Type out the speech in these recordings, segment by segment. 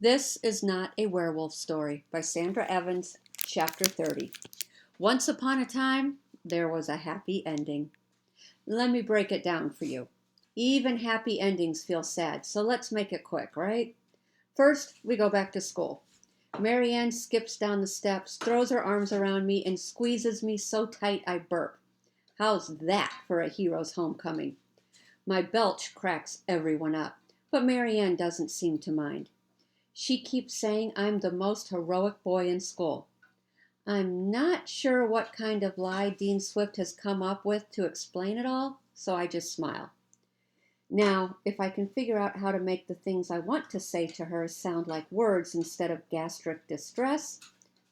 This is not a werewolf story by Sandra Evans, Chapter 30. Once upon a time, there was a happy ending. Let me break it down for you. Even happy endings feel sad, so let's make it quick, right? First, we go back to school. Marianne skips down the steps, throws her arms around me, and squeezes me so tight I burp. How's that for a hero's homecoming? My belch cracks everyone up, but Marianne doesn't seem to mind. She keeps saying I'm the most heroic boy in school. I'm not sure what kind of lie Dean Swift has come up with to explain it all, so I just smile. Now, if I can figure out how to make the things I want to say to her sound like words instead of gastric distress,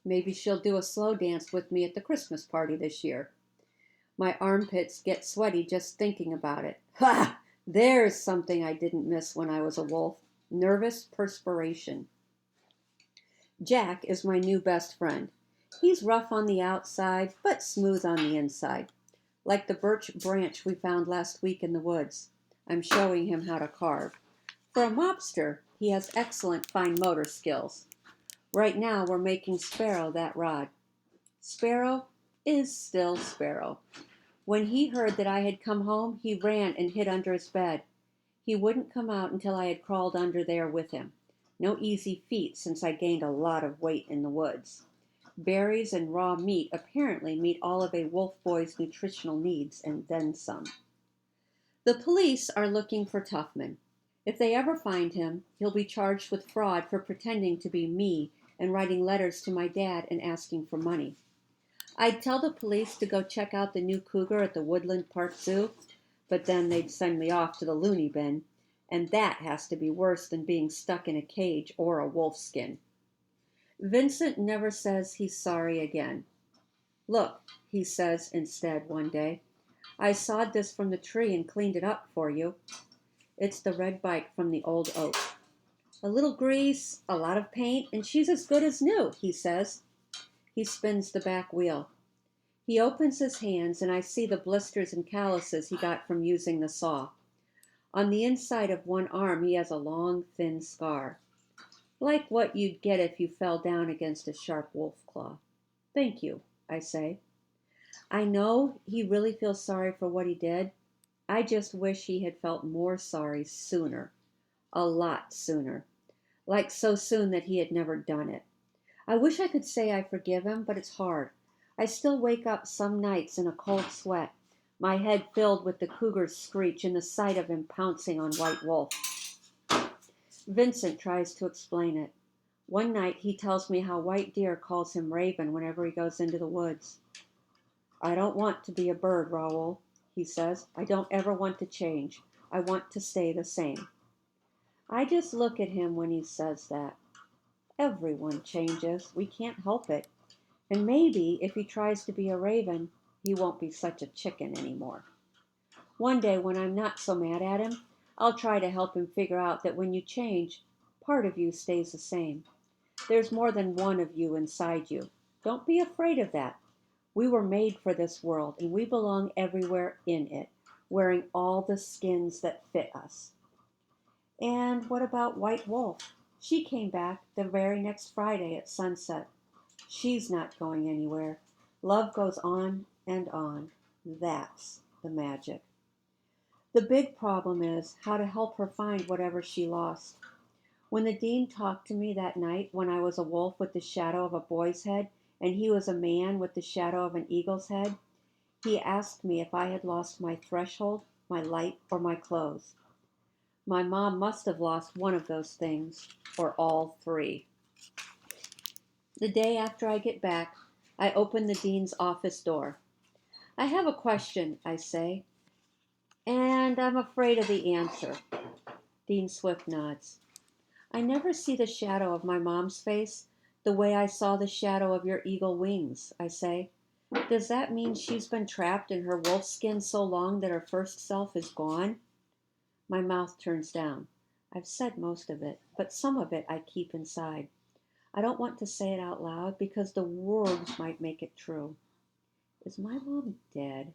maybe she'll do a slow dance with me at the Christmas party this year. My armpits get sweaty just thinking about it. Ha! There's something I didn't miss when I was a wolf. Nervous perspiration. Jack is my new best friend. He's rough on the outside, but smooth on the inside. Like the birch branch we found last week in the woods. I'm showing him how to carve. For a mobster, he has excellent fine motor skills. Right now, we're making Sparrow that rod. Sparrow is still Sparrow. When he heard that I had come home, he ran and hid under his bed. He wouldn't come out until I had crawled under there with him. No easy feat since I gained a lot of weight in the woods. Berries and raw meat apparently meet all of a wolf boy's nutritional needs and then some. The police are looking for Tuffman. If they ever find him, he'll be charged with fraud for pretending to be me and writing letters to my dad and asking for money. I'd tell the police to go check out the new cougar at the Woodland Park Zoo, but then they'd send me off to the loony bin, and that has to be worse than being stuck in a cage or a wolf skin. Vincent never says he's sorry again. Look, he says instead one day, I sawed this from the tree and cleaned it up for you. It's the red bike from the old oak. A little grease, a lot of paint, and she's as good as new, he says. He spins the back wheel. He opens his hands, and I see the blisters and calluses he got from using the saw. On the inside of one arm, he has a long, thin scar. Like what you'd get if you fell down against a sharp wolf claw. Thank you, I say. I know he really feels sorry for what he did. I just wish he had felt more sorry sooner. A lot sooner. Like so soon that he had never done it. I wish I could say I forgive him, but it's hard. I still wake up some nights in a cold sweat, my head filled with the cougar's screech and the sight of him pouncing on White Wolf. Vincent tries to explain it. One night he tells me how White Deer calls him Raven whenever he goes into the woods. I don't want to be a bird, Raoul, he says. I don't ever want to change. I want to stay the same. I just look at him when he says that. Everyone changes. We can't help it. And maybe if he tries to be a raven, he won't be such a chicken anymore. One day when I'm not so mad at him, I'll try to help him figure out that when you change, part of you stays the same. There's more than one of you inside you. Don't be afraid of that. We were made for this world, and we belong everywhere in it, wearing all the skins that fit us. And what about White Wolf? She came back the very next Friday at sunset. She's not going anywhere. Love goes on and on. That's the magic. The big problem is how to help her find whatever she lost. When the dean talked to me that night when I was a wolf with the shadow of a boy's head and he was a man with the shadow of an eagle's head, he asked me if I had lost my threshold, my light, or my clothes. My mom must have lost one of those things, or all three. The day after I get back, I open the dean's office door. I have a question, I say, and I'm afraid of the answer. Dean Swift nods. I never see the shadow of my mom's face the way I saw the shadow of your eagle wings, I say. Does that mean she's been trapped in her wolf skin so long that her first self is gone? My mouth turns down. I've said most of it, but some of it I keep inside. I don't want to say it out loud because the words might make it true. Is my mom dead?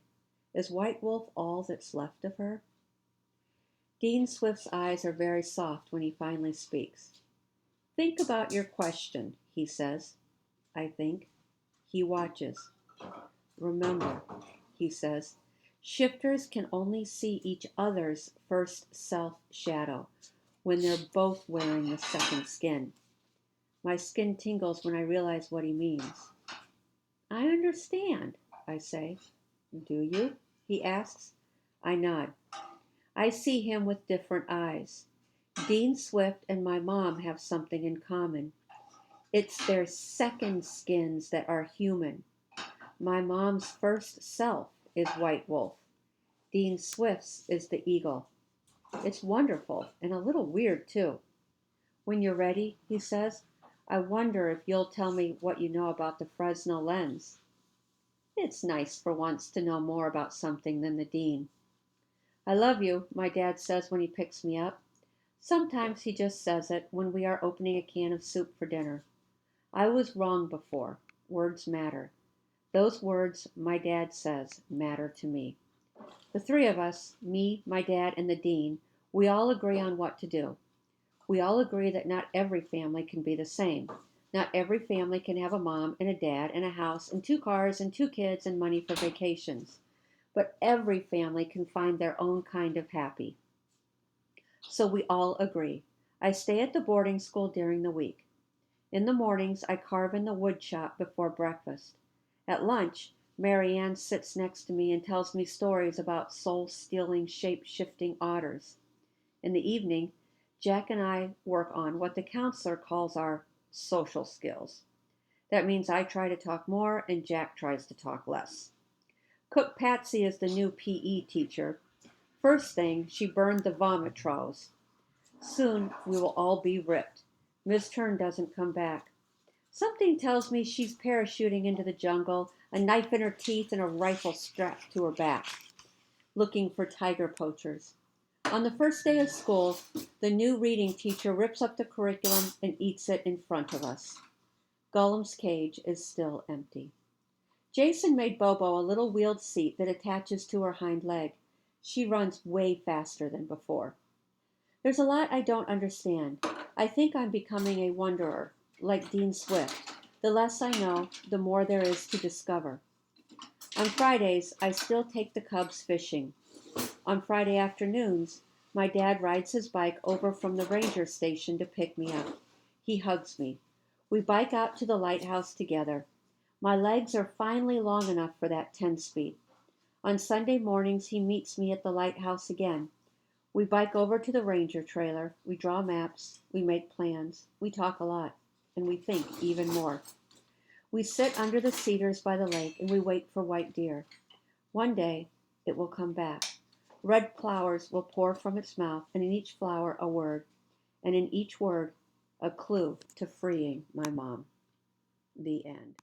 Is White Wolf all that's left of her? Dean Swift's eyes are very soft when he finally speaks. Think about your question, he says. I think. He watches. Remember, he says, shifters can only see each other's first self shadow when they're both wearing the second skin. My skin tingles when I realize what he means. I understand, I say. Do you? He asks. I nod. I see him with different eyes. Dean Swift and my mom have something in common. It's their second skins that are human. My mom's first self is White Wolf. Dean Swift's is the eagle. It's wonderful and a little weird, too. When you're ready, he says, I wonder if you'll tell me what you know about the Fresnel lens. It's nice for once to know more about something than the dean. I love you, my dad says when he picks me up. Sometimes he just says it when we are opening a can of soup for dinner. I was wrong before. Words matter. Those words my dad says matter to me. The three of us, me, my dad, and the dean, we all agree on what to do. We all agree that not every family can be the same. Not every family can have a mom and a dad and a house and 2 cars and 2 kids and money for vacations. But every family can find their own kind of happy. So we all agree. I stay at the boarding school during the week. In the mornings, I carve in the wood shop before breakfast. At lunch, Mary Ann sits next to me and tells me stories about soul-stealing, shape-shifting otters. In the evening, Jack and I work on what the counselor calls our social skills. That means I try to talk more and Jack tries to talk less. Cook Patsy is the new PE teacher. First thing, she burned the vomit troughs. Soon we will all be ripped. Miss Turn doesn't come back. Something tells me she's parachuting into the jungle, a knife in her teeth and a rifle strapped to her back, looking for tiger poachers. On the first day of school, the new reading teacher rips up the curriculum and eats it in front of us. Gollum's cage is still empty. Jason made Bobo a little wheeled seat that attaches to her hind leg. She runs way faster than before. There's a lot I don't understand. I think I'm becoming a wanderer, like Dean Swift. The less I know, the more there is to discover. On Fridays, I still take the cubs fishing. On Friday afternoons, my dad rides his bike over from the ranger station to pick me up. He hugs me. We bike out to the lighthouse together. My legs are finally long enough for that 10-speed. On Sunday mornings, he meets me at the lighthouse again. We bike over to the ranger trailer. We draw maps. We make plans. We talk a lot. And we think even more. We sit under the cedars by the lake and we wait for white deer. One day, it will come back. Red flowers will pour from its mouth, and in each flower a word, and in each word a clue to freeing my mom. The end.